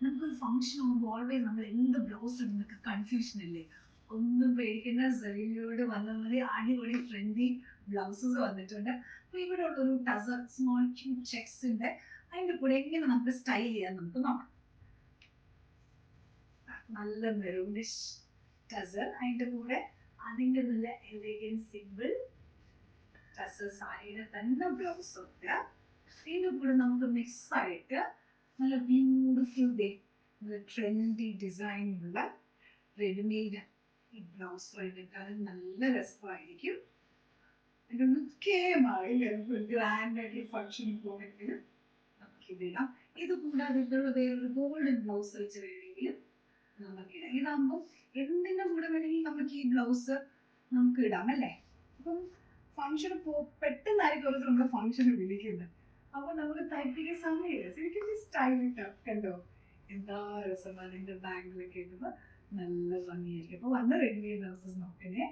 നമുക്കൊരു ഫംഗ്ഷൻ ആകുമ്പോൾ ഓൾവേസ് നമ്മൾ എന്ത് ബ്ലൗസ് ഇടുന്നൊക്കെ കൺഫ്യൂഷൻ ഇല്ലേ? ഒന്നും പേടിക്കുന്ന സെറിയിലൂടെ വന്ന മതി. അടിപൊളി ഫ്രണ്ടി ബ്ലൗസസ് വന്നിട്ടുണ്ട്. അപ്പൊ ഇവിടെ ഉള്ളൊരു ടസർ സ്മോൾ ക്യൂട്ട് ചെക്സ് ഉണ്ട്. അതിന്റെ കൂടെ എങ്ങനെ നമുക്ക് സ്റ്റൈൽ ചെയ്യാൻ നമുക്ക് നോക്കാം. നല്ല മെറൂണിഷ് ടസർ, അതിന്റെ കൂടെ അതിൻ്റെ നല്ല എലഗൻ സിമ്പിൾ ടസർ സാരിയുടെ തന്നെ ബ്ലൗസ് ഉണ്ട്. ഇതിന്റെ കൂടെ നമുക്ക് മിക്സ് ആയിട്ട് നല്ല ബ്യൂട്ടിഫുൾ ട്രെൻഡി ഡിസൈനുള്ള റെഡിമെയ്ഡ് ഈ ബ്ലൗസ് വേണ്ടിയിട്ടാണ്. നല്ല രസമായിരിക്കും. ഇതൊന്ന് കേമായി ഗ്രാൻഡായിട്ട് ഫംഗ്ഷനിൽ പോകണമെങ്കിൽ നമുക്കിതിടാം. ഇത് കൂടാതെ ഇതിലുള്ള വേറൊരു ഗോൾഡൻ ബ്ലൗസ് വെച്ച് വേണമെങ്കിൽ നമുക്കിടാം. ഇതാകുമ്പോൾ എന്തിൻ്റെ കൂടെ വേണമെങ്കിൽ നമുക്ക് ഈ ബ്ലൗസ് നമുക്ക് ഇടാം അല്ലേ? അപ്പം ഫംഗ്ഷന് പെട്ടെന്നായിരിക്കും ഒരു നമ്മുടെ ഫംഗ്ഷന് വിളിക്കുന്നത്. അപ്പൊ നമുക്ക് തയ്പ്പിക്കാൻ സമയമില്ല. ശരിക്കും സ്റ്റൈൽ ഇട്ടാം. കണ്ടോ എന്താ രസം. അതിന്റെ ബാഗിലൊക്കെ ഇടുമ്പോൾ നല്ല ഭംഗിയായിരിക്കും. അപ്പൊ വന്ന റെഡിമെയ്ഡ് ബ്ലൗസസ് നോക്കണേ.